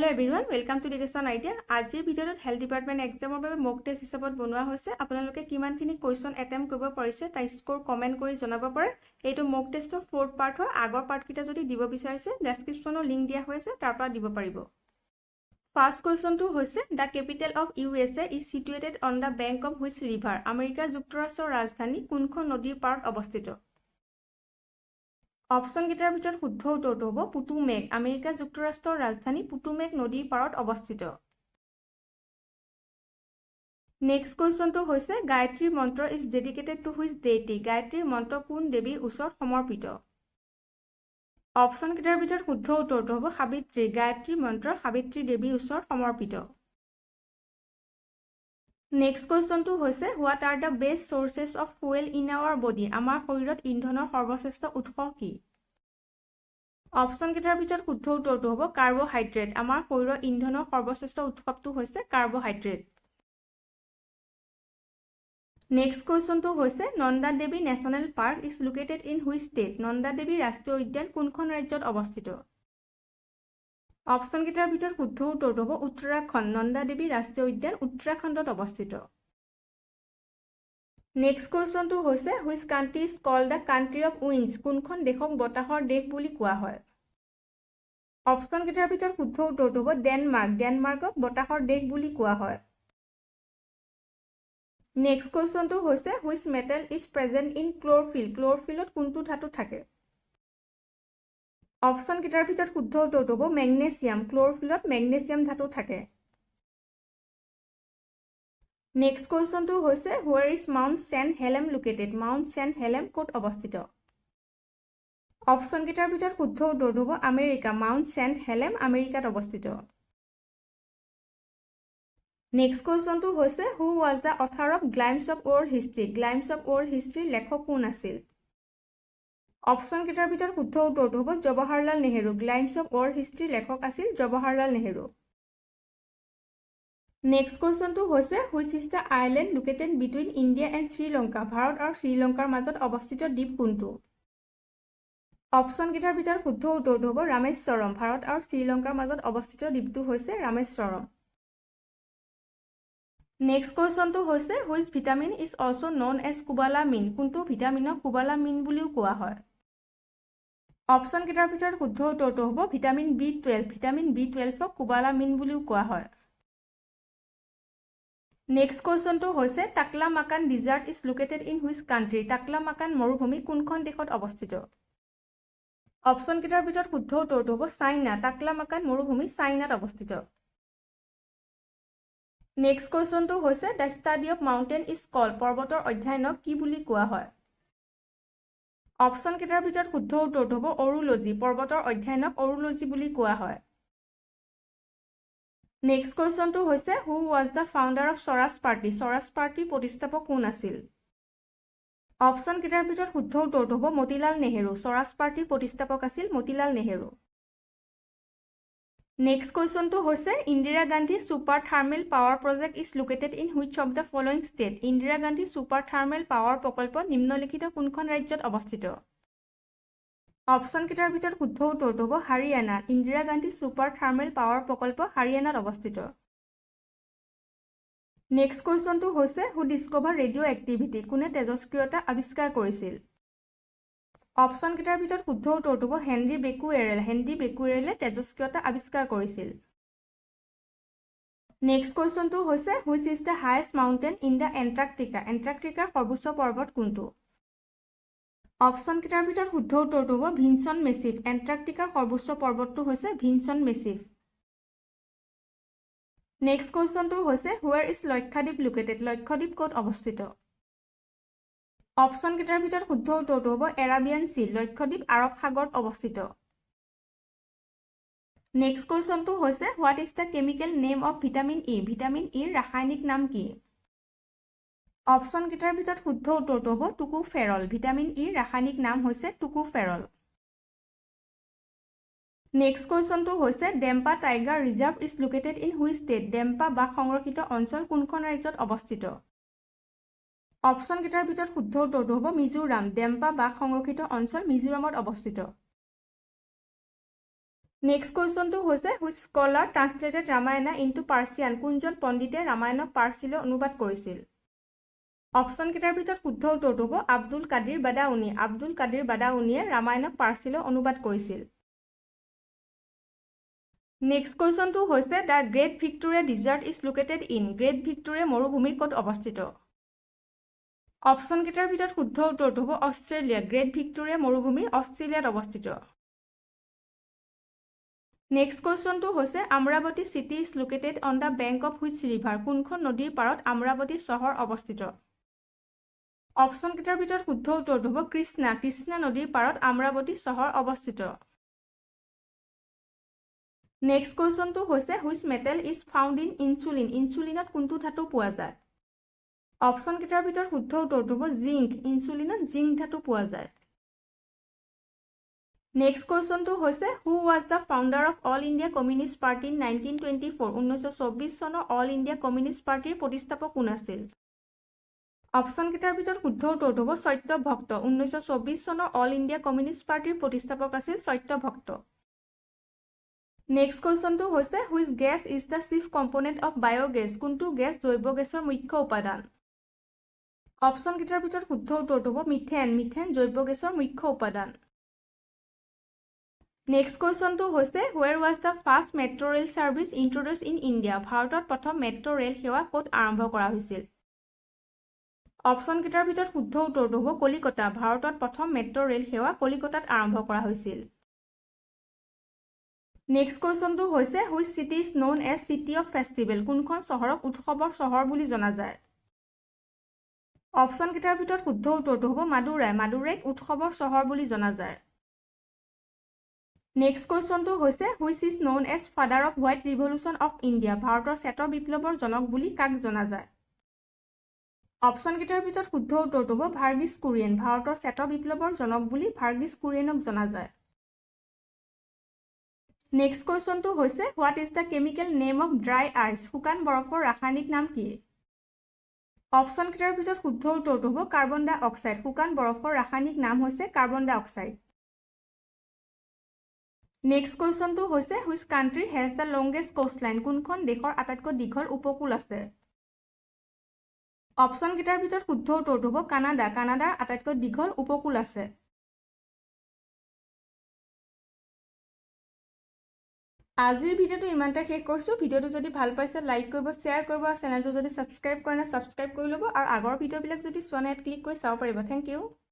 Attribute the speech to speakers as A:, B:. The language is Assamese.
A: Hello everyone, welcome to Education Idea. আজিৰ ভিডিঅ'ত হেল্থ ডিপাৰ্টমেণ্ট এক্সামৰ বাবে মক টেষ্ট হিচাপত বনোৱা হৈছে। আপোনালোকে কিমানখিনি কোৱেশ্চন এটেম্প কৰিব পাৰিছে তাৰ স্কোৰ কমেন্ট কৰি জনাব পাৰে। এইটো মক টেষ্টৰ 4th পাৰ্ট হয়। আগৰ পাৰ্টকিটা যদি দিব বিচাৰিছে ডেসক্ৰিপচনৰ লিংক দিয়া হৈছে তাৰ পৰা দিব পাৰিব। ফাৰ্ষ্ট কোৱেশ্চনটো হৈছে the capital of USA is situated on the bank of which river? America যুক্তৰাষ্ট্ৰৰ ৰাজধানী কোনখন নদীৰ পাৰত অৱস্থিত? অপশন কেইটাৰ ভিতৰত শুদ্ধ উত্তৰটো হ'ব পুতুমেক। আমেৰিকা যুক্তৰাষ্ট্ৰৰ ৰাজধানী পুতুমেক নদীৰ পাৰত অৱস্থিত। নেক্সট কুৱেশ্যনটো হৈছে গায়ত্ৰী মন্ত্ৰ is dedicated to which deity? Gayatri মন্ত্ৰ কোন দেৱীৰ ওচৰত সমৰ্পিত? অপশন কেইটাৰ ভিতৰত শুদ্ধ উত্তৰটো হ'ব সাবিত্ৰী। গায়ত্ৰী মন্ত্ৰ সাবিত্ৰী দেৱীৰ ওচৰত সমৰ্পিত। নেক্সট কুৱেশ্যনটো হৈছে what are the best sources of fuel in our body? আমাৰ শৰীৰত ইন্ধনৰ সৰ্বশ্ৰেষ্ঠ উৎস কি? অপশন কেইটাৰ ভিতৰত শুদ্ধ উত্তৰটো হ'ব কাৰ্বহাইড্ৰেট। আমাৰ শৰীৰৰ ইন্ধনৰ সৰ্বশ্ৰেষ্ঠ উৎসটো হৈছে কাৰ্বহাইড্ৰেট। নেক্সট কুৱেশ্যনটো হৈছে Nanda Devi national park is located in which state? Nanda Devi ৰাষ্ট্ৰীয় উদ্যান কোনখন ৰাজ্যত অৱস্থিত? অপশন কেইটাৰ ভিতৰত শুদ্ধ উত্তৰটো হ'ব উত্তৰাখণ্ড। নন্দা দেৱী ৰাষ্ট্ৰীয় উদ্যান উত্তৰাখণ্ডত অৱস্থিত। নেক্সট কুৱেশ্যনটো হৈছে which country is called the country of winds? কোনখন দেশক বতাহৰ দেশ বুলি কোৱা হয়? অপশন কেইটাৰ ভিতৰত শুদ্ধ উত্তৰটো হ'ব ডেনমাৰ্ক। ডেনমাৰ্কক বতাহৰ দেশ বুলি কোৱা হয়। নেক্সট কুৱেশ্যনটো হৈছে which metal is present in chlorophyll? ক্ল'ৰফিলত কোনটো ধাতু থাকে? অপশন কেইটাৰ ভিতৰত শুদ্ধ উত্তৰটো হ'ব মেগনেছিয়াম। ক্ল'ৰফিলত মেগনেছিয়াম ধাতু থাকে। নেক্সট কুৱেশ্যনটো হৈছে where is Mount Saint Helens located? Mount Saint Helens ক'ত অৱস্থিত? অপশন কেইটাৰ ভিতৰত শুদ্ধ উত্তৰটো হ'ব আমেৰিকা। মাউণ্ট চেণ্ট হেলেম আমেৰিকাত অৱস্থিত। নেক্সট কুৱেশ্যনটো হৈছে who was the author of glimpses of world history? Glimpses of world হিষ্ট্ৰীৰ লেখক কোন আছিল? অপশন কেইটাৰ ভিতৰত শুদ্ধ উত্তৰটো হ'ব Jawaharlal Nehru. Glimpses of world হিষ্ট্ৰীৰ লেখক আছিল জৱাহৰলাল নেহেৰু। নেক্সট কুৱেশ্যনটো হৈছে which is the island located between India and Sri Lanka? Bharat আৰু শ্ৰীলংকাৰ মাজত অৱস্থিত দ্বীপ কোনটো? অপশন কেইটাৰ ভিতৰত শুদ্ধ উত্তৰটো হ'ব ৰামেশ্বৰম। ভাৰত আৰু শ্ৰীলংকাৰ মাজত অৱস্থিত দ্বীপটো হৈছে ৰামেশ্বৰম। নেক্সট কুৱেশ্যনটো হৈছে which vitamin is also' known as cobalamin? কোনটো ভিটামিনক কোবালামিন বুলিও কোৱা হয়? অপশন কেইটাৰ ভিতৰত শুদ্ধ উত্তৰটো হ'ব ভিটামিন B12। ভিটামিন B12ক কোবালামিন বুলিও কোৱা হয়। নেক্সট কুৱেশ্যনটো হৈছে Taklamakan desert is located in which country? Taklamakan মৰুভূমি কোনখন দেশত অৱস্থিত? অপশন কেইটাৰ ভিতৰত শুদ্ধ উত্তৰটো হ'ব চাইনা। টাকলামাকান মৰুভূমি চাইনাত অৱস্থিত। নেক্সট কুৱেশ্যনটো হৈছে the study of mountain is called? পৰ্বতৰ অধ্যয়নক কি বুলি কোৱা হয়? অপশন কেইটাৰ ভিতৰত শুদ্ধ উত্তৰটো হ'ব অৰুলজি। পৰ্বতৰ অধ্যয়নক অৰুলজি বুলি কোৱা হয়। নেক্সট কুৱেশ্যনটো হৈছে who was the founder of Swaraj party? Swaraj পাৰ্টিৰ প্ৰতিষ্ঠাপক কোন আছিল? অপশন কেইটাৰ ভিতৰত শুদ্ধ উত্তৰটো হ'ব মতিলাল নেহেৰু। স্বৰাজ পাৰ্টিৰ প্ৰতিষ্ঠাপক আছিল মতিলাল নেহেৰু। নেক্সট কুৱেশ্যনটো হৈছে Indira Gandhi super thermal power project is located in which of the following state? Indira Gandhi super thermal power প্ৰকল্প নিম্নলিখিত কোনখন ৰাজ্যত অৱস্থিত? অপশন কেইটাৰ ভিতৰত শুদ্ধ উত্তৰটো হ'ব Haryana. Indira Gandhi super thermal power প্ৰকল্প হাৰিয়ানাত অৱস্থিত। নেক্সট কুৱেশ্যনটো হৈছে হু ডিস্কভাৰ ৰেডিঅ' এক্টিভিটি? কোনে তেজস্ক্ৰিয়তা আৱিষ্কাৰ কৰিছিল? অপশন কেইটাৰ ভিতৰত শুদ্ধ উত্তৰটো হ'ব হেনৰি বেকুৱেৰেল। হেনৰি বেকুৱেৰেলে তেজস্ক্ৰিয়তা আৱিষ্কাৰ কৰিছিল। নেক্সট কুৱেশ্যনটো হৈছে which is the highest mountain in the Antarctica? এণ্টাৰ্কটিকাৰ সৰ্বোচ্চ পৰ্বত কোনটো? অপশন কেইটাৰ ভিতৰত শুদ্ধ উত্তৰটো হ'ব ভিনচন মেচিভ। এণ্টাৰ্কটিকাৰ সৰ্বোচ্চ পৰ্বতটো হৈছে ভিনচন মেচিভ। নেক্সট কুৱেশ্যনটো হৈছে where is Lakshadweep located? Lakshadweep ক'ত অৱস্থিত? অপশন কেইটাৰ ভিতৰত শুদ্ধ উত্তৰটো হ'ব এৰাবিয়ান চি। লক্ষদ্বীপ আৰৱ সাগৰত অৱস্থিত। নেক্সট কুৱেশ্যনটো হৈছে what is the chemical name of vitamin E? Vitamin ইৰ ৰাসায়নিক নাম কি? অপশন কেইটাৰ ভিতৰত শুদ্ধ উত্তৰটো হ'ব টুকুফেৰল। ভিটামিন ইৰ ৰাসায়নিক নাম হৈছে টুকুফেৰল। নেক্সট কুৱেশ্যনটো হৈছে Dampa tiger reserve is located in which state? Dampa বাঘ সংৰক্ষিত অঞ্চল কোনখন ৰাজ্যত অৱস্থিত? অপশন কেইটাৰ ভিতৰত শুদ্ধ উত্তৰটো হ'ব মিজোৰাম। ডেম্পা বাঘ সংৰক্ষিত অঞ্চল মিজোৰামত অৱস্থিত। নেক্সট কুৱেশ্যনটো হৈছে which scholar translated Ramayana into Persian, কোনজন পণ্ডিতে ৰামায়ণক পাৰ্চীলৈ অনুবাদ কৰিছিল? অপশ্যন কেইটাৰ ভিতৰত শুদ্ধ উত্তৰটো হ'ব আব্দুল কাদিৰ বাদাউনি। আব্দুল কাদিৰ বাদাউনিয়ে ৰামায়ণক পাৰ্চীলৈ অনুবাদ কৰিছিল। নেক্সট কুৱেশ্যনটো হৈছে the great Victoria desert is located in. Great Victoria মৰুভূমি ক'ত অৱস্থিত? অপশ্যন কেইটাৰ ভিতৰত শুদ্ধ উত্তৰটো হ'ব অষ্ট্ৰেলিয়া। গ্ৰেট ভিক্টোৰিয়া মৰুভূমি অষ্ট্ৰেলিয়াত অৱস্থিত। নেক্সট কুৱেশ্যনটো হৈছে Amaravati city is located on the bank of which river. কোনখন নদীৰ পাৰত আমৰাৱতী চহৰ অৱস্থিত? অপশ্যন কেইটাৰ ভিতৰত শুদ্ধ উত্তৰটো হ'ব কৃষ্ণা। কৃষ্ণা নদীৰ পাৰত আমৰাৱতী চহৰ অৱস্থিত। নেক্সট কুৱেশ্যনটো হৈছে which metal is found in insulin. ইনচুলিনত কোনটো ধাতু পোৱা যায়? অপশ্যন কেইটাৰ ভিতৰত শুদ্ধ উত্তৰটো হ'ব জিংক। ইনচুলিনত জিংক ধাতু পোৱা যায়। নেক্সট কুৱেশ্যনটো হৈছে who was the founder of all India communist party in 1924। 1924 চনৰ অল ইণ্ডিয়া কমিউনিষ্ট পাৰ্টিৰ প্ৰতিষ্ঠাপক কোন আছিল? অপশ্যন কেইটাৰ ভিতৰত শুদ্ধ উত্তৰটো হ'ব সত্য ভক্ত। 1924 চনৰ অল ইণ্ডিয়া কমিউনিষ্ট পাৰ্টিৰ প্ৰতিষ্ঠাপক আছিল সত্য ভক্ত। নেক্সট কুৱেশ্যনটো হৈছে which gas is the chief component of biogas. কোনটো গেছ জৈৱ গেছৰ মুখ্য উপাদান? অপশ্যন কেইটাৰ ভিতৰত শুদ্ধ উত্তৰটো হ'ব মিথেন। মিথেন জৈৱ গেছৰ মুখ্য উপাদান। নেক্সট কুৱেশ্যনটো হৈছে where was the first metro' rail service introduce in India. ভাৰতত প্ৰথম মেট্ৰ' ৰেল সেৱা ক'ত আৰম্ভ কৰা হৈছিল? অপশ্যন কেইটাৰ ভিতৰত শুদ্ধ উত্তৰটো হ'ব কলিকতা। ভাৰতত প্ৰথম মেট্ৰ' ৰেল সেৱা কলিকতাত আৰম্ভ কৰা হৈছিল। নেক্সট কুৱেশ্যনটো হৈছে which city is known as city of festival. কোনখন চহৰক উৎসৱৰ চহৰ বুলি জনা যায়? অপশ্যন কেইটাৰ ভিতৰত শুদ্ধ উত্তৰটো হ'ব মাদুৰাই। মাদুৰাইক উৎসৱৰ চহৰ বুলি জনা যায়। নেক্সট কুৱেশ্যনটো হৈছে which is known as father of white revolution of India. ভাৰতৰ শ্বেত বিপ্লৱৰ জনক বুলি কাক জনা যায়? অপশ্যন কেইটাৰ ভিতৰত শুদ্ধ উত্তৰটো হ'ব ভাৰ্গিছ কুৰিয়েন। ভাৰতৰ শ্বেত বিপ্লৱৰ জনক বুলি ভাৰ্গিছ কুৰিয়েনক জনা যায়। নেক্সট কুৱেশ্যনটো হৈছে what is the chemical name of dry ice. শুকান বৰফৰ ৰাসায়নিক নাম কি? অপশ্যন কেইটাৰ ভিতৰত শুদ্ধ উত্তৰটো হ'ব কাৰ্বন ডাই অক্সাইড। শুকান বৰফৰ ৰাসায়নিক নাম হৈছে কাৰ্বন ডাই অক্সাইড। নেক্সট কুৱেশ্যনটো হৈছে which country has the longest coastline. কোনখন দেশৰ আটাইতকৈ দীঘল উপকূল আছে? অপশ্যন কেইটাৰ ভিতৰত শুদ্ধ উত্তৰটো হ'ব কানাডা। কানাডাৰ আটাইতকৈ দীঘল উপকূল আছে। আজিৰ ভিডিঅ'টো ইমানতে শেষ কৰিছোঁ। ভিডিঅ'টো যদি ভাল পাইছে লাইক কৰিব, শ্বেয়াৰ কৰিব, আৰু চেনেলটো যদি ছাবস্ক্ৰাইব কৰে নাই ছাবস্ক্ৰাইব কৰি ল'ব, আৰু আগৰ ভিডিঅ'বিলাক যদি চোৱা নাই ক্লিক কৰি চাব পাৰিব। Thank U.